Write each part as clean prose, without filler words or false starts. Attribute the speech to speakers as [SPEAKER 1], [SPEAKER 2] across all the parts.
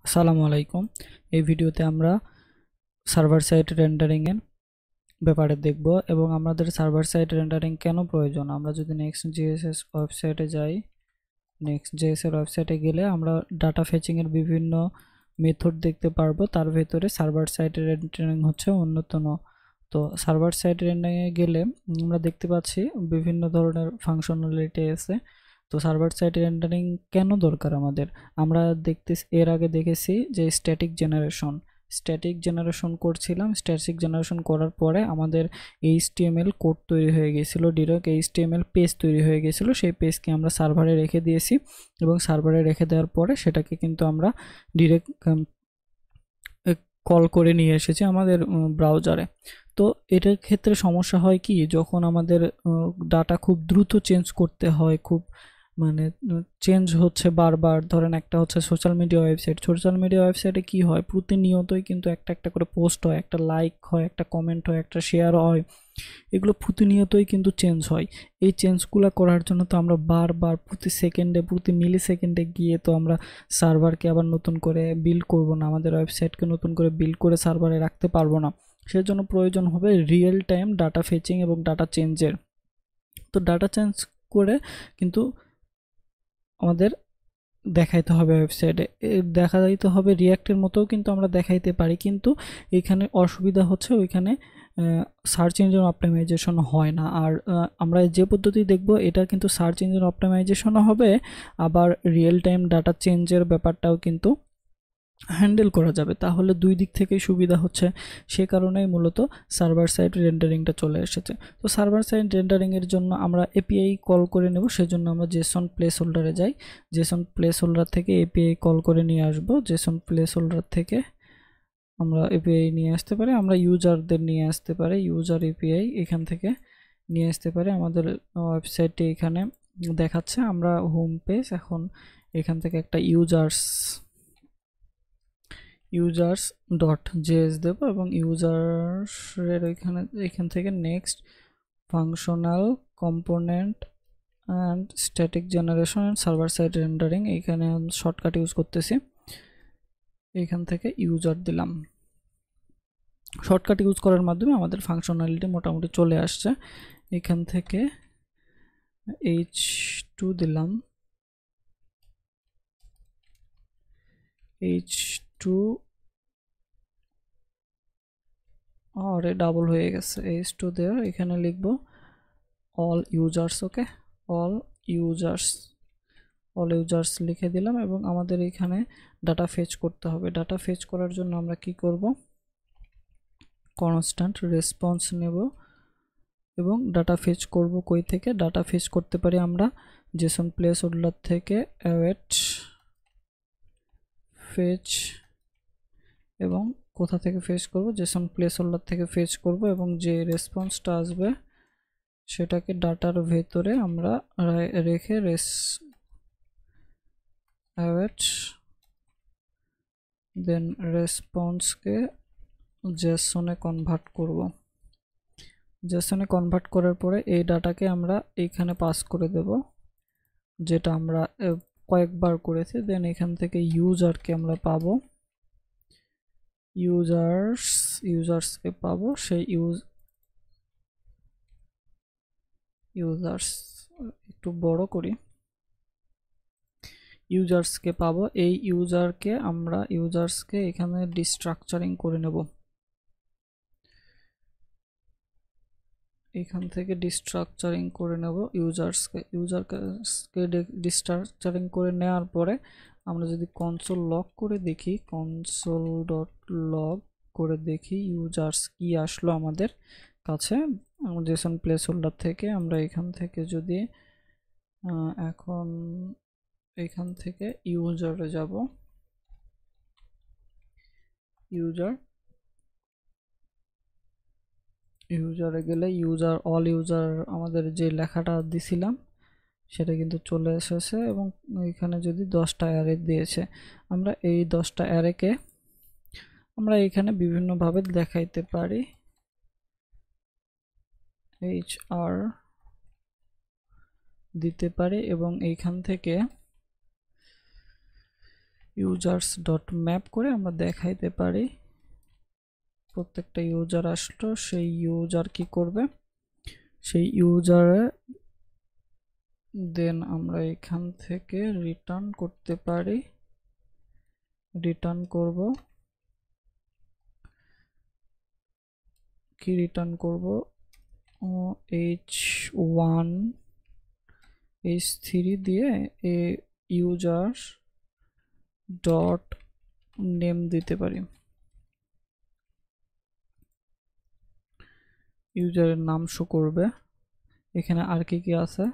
[SPEAKER 1] আসসালামু আলাইকুম। এই ভিডিওতে আমরা সার্ভার সাইড রেন্ডারিং এর ব্যাপারে দেখব এবং আমাদের সার্ভার সাইড রেন্ডারিং কেন প্রয়োজন। আমরা যদি next.js ওয়েবসাইটে যাই, next.js এর ওয়েবসাইটে গেলে আমরা ডাটা ফেচিং এর বিভিন্ন মেথড দেখতে পারবো। তার ভেতরে সার্ভার সাইড রেন্ডারিং হচ্ছে অন্যতম। তো সার্ভার সাইড রেন্ডারিং এ গেলে আমরা দেখতে পাচ্ছি বিভিন্ন ধরনের ফাংশনালিটি আছে। তো সার্ভার সাইড রেন্ডারিং কেন দরকার আমাদের? আমরা এর আগে দেখেছি যে স্ট্যাটিক জেনারেশন করছিলাম। স্ট্যাটিক জেনারেশন করার পরে আমাদের এইচটিএমএল কোড তৈরি হয়ে গিয়েছিল, ডিরেক্ট এইচটিএমএল পেজ তৈরি হয়ে গিয়েছিল। সেই পেজকে আমরা সার্ভারে রেখে দিয়েছি এবং সার্ভারে রেখে দেওয়ার পরে সেটাকে কিন্তু আমরা ডিরেক্ট কল করে নিয়ে এসেছি আমাদের ব্রাউজারে। তো এটার ক্ষেত্রে সমস্যা হয় কি, যখন আমাদের ডাটা খুব দ্রুত চেঞ্জ করতে হয়, খুব চেঞ্জ হচ্ছে বারবার। ধরেন একটা হচ্ছে সোশ্যাল মিডিয়া ওয়েবসাইটে কি হয়, প্রতিনিয়তই কিন্তু একটা একটা করে পোস্ট হয়, একটা লাইক হয়, একটা কমেন্ট হয়, একটা শেয়ার হয়, এগুলো প্রতিনিয়তই কিন্তু চেঞ্জ হয়। এই চেঞ্জগুলো করার জন্য তো আমরা বারবার প্রতি মিলি সেকেন্ডে গিয়ে তো আমরা সার্ভারকে আবার নতুন করে বিল্ড করব না, আমাদের ওয়েবসাইটকে নতুন করে বিল্ড করে সার্ভারে রাখতে পারবো না। সেজন্য প্রয়োজন হবে রিয়েল টাইম ডাটা ফেচিং এবং ডাটা চেঞ্জের। তো ডাটা চেঞ্জ করে কিন্তু আমাদের দেখাইতে হবে ওয়েবসাইটে, দেখা যাইতে হবে রিয়াক্টের মতোও কিন্তু আমরা দেখাইতে পারি, কিন্তু এখানে অসুবিধা হচ্ছে ওইখানে সার্চ ইঞ্জিন অপটিমাইজেশন হয় না। আর আমরা যে পদ্ধতি দেখব এটা কিন্তু সার্চ ইঞ্জিন অপটিমাইজেশনও হবে, আবার রিয়েল টাইম ডাটা চেঞ্জের ব্যাপারটাও কিন্তু হ্যান্ডেল করা যাবে। তাহলে দুই দিক থেকেই সুবিধা হচ্ছে, সে কারণেই মূলত সার্ভার সাইড রেন্ডারিংটা চলে এসেছে। তো সার্ভার সাইড রেন্ডারিংয়ের জন্য আমরা এপিআই কল করে নেব। সেজন্য আমরা জেসন প্লেস হোল্ডারে যাই, জেসন প্লেস হোল্ডার থেকে এপিআই কল করে নিয়ে আসবো। জেসন প্লেস হোল্ডার থেকে আমরা এপিআই নিয়ে আসতে পারি, আমরা ইউজারদের নিয়ে আসতে পারি, ইউজার এপিআই এখান থেকে নিয়ে আসতে পারি। আমাদের ওয়েবসাইটে এখানে দেখাচ্ছে আমরা হোম পেজ, এখন এখান থেকে একটা users.js দেব এবং ইউজার্সের এখান থেকে next functional component and static generation and server side rendering, এখানে শর্টকাট ইউজ করতেছি। এখান থেকে ইউজার দিলাম, শর্টকাট ইউজ করার মাধ্যমে আমাদের ফাংশনালিটি মোটামুটি চলে আসছে। এখান থেকে h2 দিলাম, h2 আরে ডাবল হয়ে গেছে, h2 দেওয়ার এখানে লিখবো অল ইউজার্স। ওকে, অল ইউজার্স লিখে দিলাম এবং আমাদের এখানে ডাটা ফেচ করতে হবে। ডাটা ফেচ করার জন্য আমরা কি করব, কনস্ট্যান্ট রেসপন্স নেব এবং ডাটা ফেচ করব কই থেকে, ডাটা ফেচ করতে পারি আমরা জেসন প্লেস হোল্ডার থেকে অ্যাওয়েট ফেচ, এবং কোথা থেকে ফেচ করব, জেসন প্লেস হোল্ডার থেকে ফেচ করব এবং যে রেসপন্সটা আসবে সেটাকে ডাটার ভেতরে আমরা রেখে অ্যাওয়েট দেন রেসপন্সকে জেসনে কনভার্ট করব। জেসনে কনভার্ট করার পরে এই ডাটাকে আমরা এইখানে পাস করে দেব, যেটা আমরা কয়েকবার করেছি। দেন এখান থেকে ইউজারকে আমরা পাবো, ইউজার্সকে পাবো, সেই ইউজার্স একটু বড় করি, ইউজার্সকে পাবো। এই ইউজার্সকে এখানে ডিস্ট্রাকচারিং করে নেব, এখান থেকে ডিস্ট্রাকচারিং করে নেব ইউজারকে ডিস্ট্রাকচারিং করে নেওয়ার পরে আমরা যদি কনসোল লগ করে দেখি, console.log করে দেখি ইউজার্স কি আসলো আমাদের কাছে জেসন প্লেস হোল্ডার থেকে। আমরা এখান থেকে যদি এখন এখান থেকে ইউজারে যাব, ইউজারে গেলে অল ইউজার আমাদের যে লেখাটা দিছিলাম সেটা কিন্তু চলে এসেছে এবং এখানে যদি 10টা অ্যারে দিয়েছে, আমরা এই 10টা অ্যারেকে আমরা এখানে বিভিন্নভাবে দেখাইতে পারি। HR দিতে পারি এবং এইখান থেকে ইউজার্স ডট ম্যাপ করে আমরা দেখাইতে পারি প্রত্যেকটা ইউজার আসলো, সেই ইউজার কি করবে, সেই ইউজারে দেন আমরা এখান থেকে রিটার্ন করতে পারি, রিটার্ন করব কি, রিটার্ন করব h1 h3 দিয়ে এ ইউজার ডট নেম দিতে পারি, ইউজারের নাম শো করবে। এখানে আর কি কি আছে,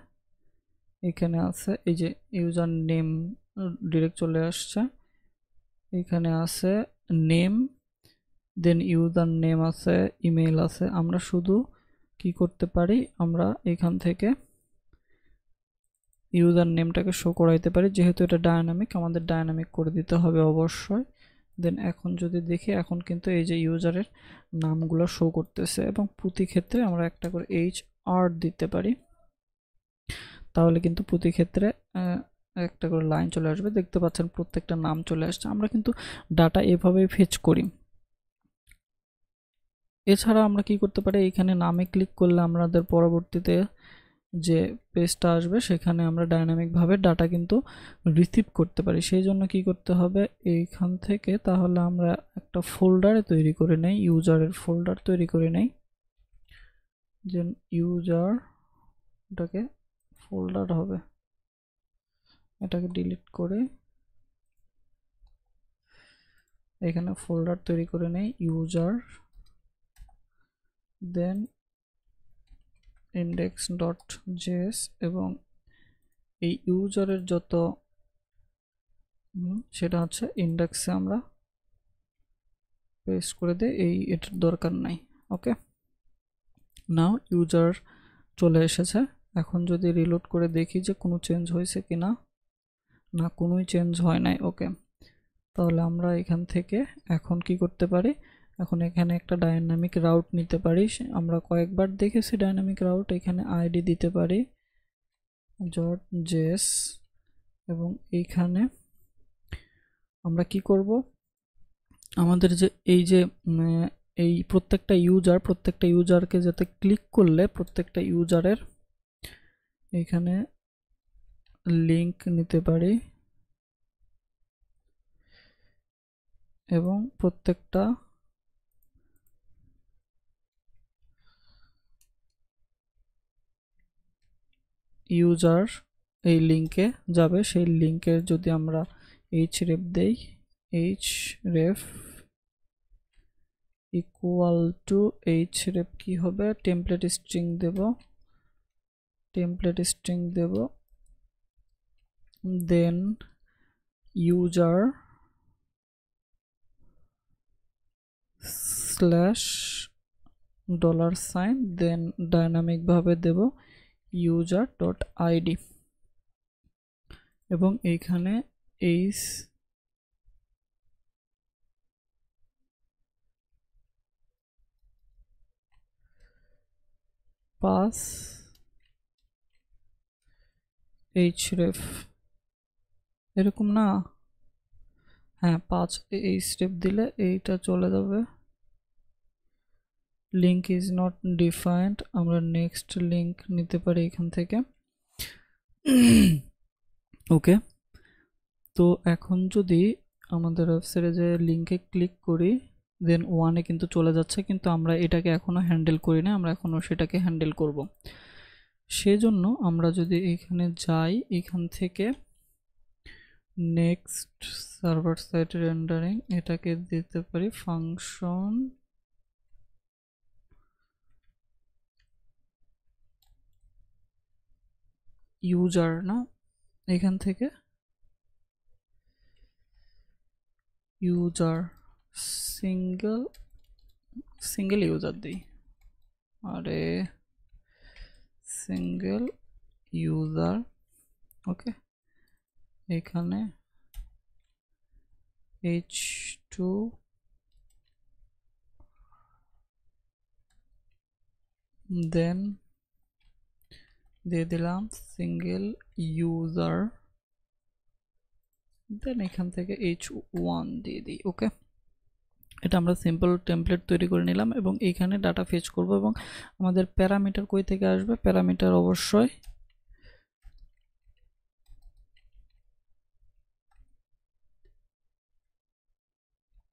[SPEAKER 1] এখানে আছে এই যে ইউজার নেম ডিরেক্ট চলে আসছে, এখানে আছে নেম, দেন ইউজার নেম আছে, ইমেল আছে। আমরা শুধু কি করতে পারি, আমরা এখান থেকে ইউজার নেমটাকে শো করাইতে পারি, যেহেতু এটা ডায়নামিক আমাদের ডায়নামিক করে দিতে হবে অবশ্যই। দেন এখন যদি দেখি, এখন কিন্তু এই যে ইউজারের নামগুলো শো করতেছে এবং প্রতি ক্ষেত্রে আমরা একটা করে HR দিতে পারি, তাহলে কিন্তু প্রতি ক্ষেত্রে একটা করে লাইন চলে আসবে। দেখতে পাচ্ছেন প্রত্যেকটা নাম চলে আসছে। আমরা কিন্তু ডাটা এভাবেই ফেচ করি। এছাড়া আমরা কি করতে পারি, এখানে নামে ক্লিক করলে আমাদের পরবর্তীতে যে পেজটা আসবে সেখানে আমরা ডাইনামিক ভাবে ডাটা কিন্তু রিসিভ করতে পারি। সেই জন্য কি করতে হবে, এইখান থেকে তাহলে আমরা একটা ফোল্ডারে তৈরি করে নেই, ইউজারের ফোল্ডার তৈরি করে নেই, যে ইউজারটাকে ফোল্ডার হবে, এটাকে ডিলিট করে এখানে ফোল্ডার তৈরি করে নেই ইউজার, দেন index.js এবং এই ইউজারের যত সেটা হচ্ছে ইন্ডেক্সে আমরা পেস্ট করে দেই, এটার দরকার নাই। ওকে, নাও ইউজার চলে এসেছে। এখন যদি রিলোড করে দেখি যে কোনো চেঞ্জ হয়েছে কিনা, না কোনোই চেঞ্জ হয় নাই। ওকে, তাহলে আমরা এখান থেকে এখন কি করতে পারি, এখন এখানে একটা ডাইনামিক রাউট নিতে পারি। আমরা কয়েকবার দেখেছি ডাইনামিক রাউট, এখানে আইডি দিতে পারি .js এবং এইখানে আমরা কি করব, আমাদের যে এই যে এই প্রত্যেকটা ইউজারকে যাতে ক্লিক করলে প্রত্যেকটা ইউজারের এখানে লিংক নিতে পারি এবং প্রত্যেকটা ইউজার এই লিংকে যাবে, সেই লিংকের যদি আমরা href দেই, href ইকুয়াল টু href কি হবে, টেমপ্লেট স্ট্রিং দেব, দেন ইউজার স্ল্যাশ $, দেন ডাইনামিক ভাবে দেব ইউজার ডট আইডি এবং এইখানে এইচ পাস href, এরকম না, হ্যাঁ 5 href দিলে এইটা চলে যাবে। লিঙ্ক ইজ নট ডিফাইন্ড, আমরা নেক্সট লিঙ্ক নিতে পারি এখান থেকে। ওকে, তো এখন যদি আমাদের ওয়েবসাইটে যে লিঙ্কে ক্লিক করি, দেন 1-এ কিন্তু চলে যাচ্ছে, কিন্তু আমরা এটাকে এখনো হ্যান্ডেল করি না, আমরা এখনো সেটাকে হ্যান্ডেল করব। সেজন্য আমরা যদি এখানে যাই, এখান থেকে নেক্সট সার্ভার সাইড রেন্ডারিং এটাকে দিতে পারি ফাংশন ইউজার, না এখান থেকে ইউজার সিঙ্গেল ইউজার দিই, আরে সিঙ্গেল ইউজার। ওকে, এখানে h2 দেন দিয়ে দিলাম সিঙ্গেল ইউজার দেন এখান থেকে h1 দিয়ে দিই। ওকে, এটা আমরা সিম্পল টেমপ্লেট তৈরি করে নিলাম এবং এইখানে ডাটা ফেচ করব এবং আমাদের প্যারামিটার কই থেকে আসবে, প্যারামিটার অবশ্যই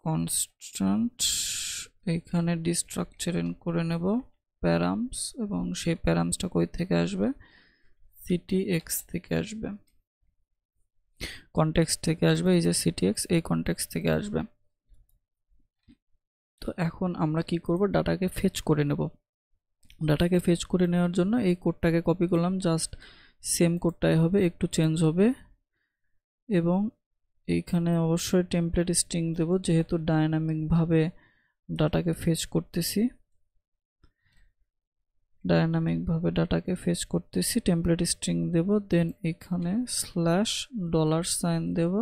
[SPEAKER 1] কনস্ট্যান্ট, এইখানে ডিস্ট্রাকচারিং করে নেব প্যারামস, এবং সেই প্যারামসটা কই থেকে আসবে, ctx থেকে আসবে, কনটেক্সট থেকে আসবে, এই যে ctx এই কনটেক্সট থেকে আসবে। তো এখন আমরা কি করব, ডাটাকে ফেচ করে নেব। ডাটাকে ফেচ করে নেওয়ার জন্য এই কোডটাকে কপি করলাম, জাস্ট সেম কোডটাই হবে, একটু চেঞ্জ হবে, এবং এইখানে অবশ্যই টেমপ্লেট স্ট্রিং দেব যেহেতু ডাইনামিক ভাবে ডাটাকে ফেচ করতেছি, টেমপ্লেট স্ট্রিং দেব, দেন এখানে স্ল্যাশ ডলার সাইন দেব,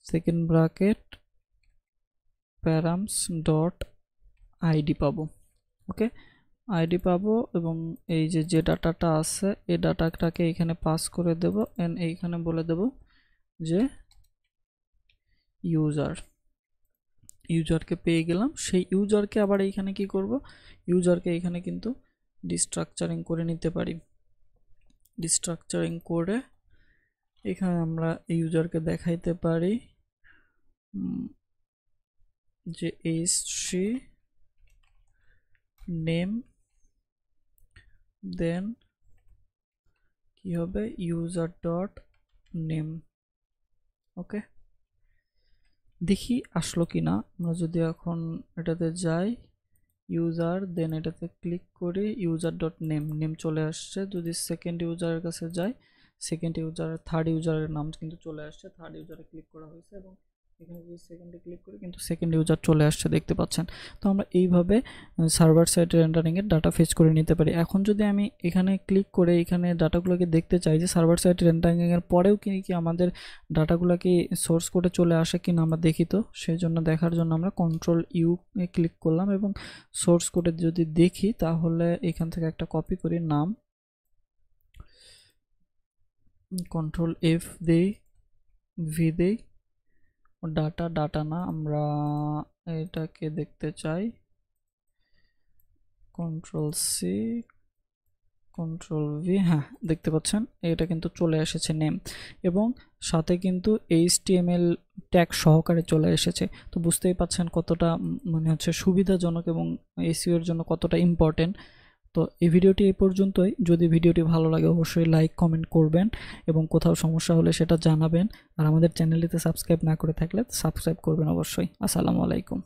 [SPEAKER 1] second bracket params dot ID পাবো। ওকে, আইডি পাবো এবং এই যে ডাটাটা আছে এই ডাটাটাকে এখানে পাস করে দেব, এন্ড এইখানে বলে দেব যে ইউজারকে পেয়ে গেলাম। সেই ইউজারকে আবার এইখানে কি করব, ইউজারকে এখানে কিন্তু ডিস্ট্রাকচারিং করে নিতে পারি। ডিস্ট্রাকচারিং করে এখানে আমরা ইউজারকে দেখাইতে পারি যে h3 নেম, দেন কি হবে ইউজার ডট নেম। ওকে, দেখি আসলো কিনা। আমরা যদি এখন এটাতে যাই ইউজার, দেন এটাতে ক্লিক করি, ইউজার ডট নেম, নেম চলে আসছে। যদি সেকেন্ড ইউজারের কাছে যাই, সেকেন্ড ইউজারের থার্ড ইউজারের নাম কিন্তু চলে আসছে, থার্ড ইউজারে ক্লিক করা হয়েছে, এবং এখানে যদি সেকেন্ডে ক্লিক করি কিন্তু সেকেন্ড ইউজার চলে আসছে, দেখতে পাচ্ছেন। তো আমরা এইভাবে সার্ভার সাইড রেন্ডারিং এর ডাটা ফেচ করে নিতে পারি। এখন যদি আমি এখানে ক্লিক করে এখানে ডাটাগুলোকে দেখতে চাই যে সার্ভার সাইড রেন্ডারিং এর পরেও কি আমাদের ডাটাগুলোকে সোর্স কোডে চলে আসে কিনা আমরা দেখি। তো সেই জন্য দেখার জন্য আমরা কন্ট্রোল ইউ এ ক্লিক করলাম এবং সোর্স কোডে যদি দেখি তাহলে এখান থেকে একটা কপি করি, নাম, কন্ট্রোল এফ দেই, ভি দেই, ডাটা না, আমরা এটাকে দেখতে চাই, কন্ট্রোল সি, কন্ট্রোল ভি, হ্যাঁ দেখতে পাচ্ছেন এটা কিন্তু চলে এসেছে নেম, এবং সাথে কিন্তু HTML ট্যাগ সহকারে চলে এসেছে। তো বুঝতেই পাচ্ছেন কতটা মানে হচ্ছে সুবিধাজনক এবং এসইও এর জন্য কতটা ইম্পর্টেন্ট। তো এই ভিডিওটি এই পর্যন্তই। যদি ভিডিওটি ভালো লাগে অবশ্যই লাইক কমেন্ট করবেন এবং কোথাও সমস্যা হলে সেটা জানাবেন, আর আমাদের চ্যানেলটিতে সাবস্ক্রাইব না করে থাকলে সাবস্ক্রাইব করবেন অবশ্যই। আসসালামু আলাইকুম।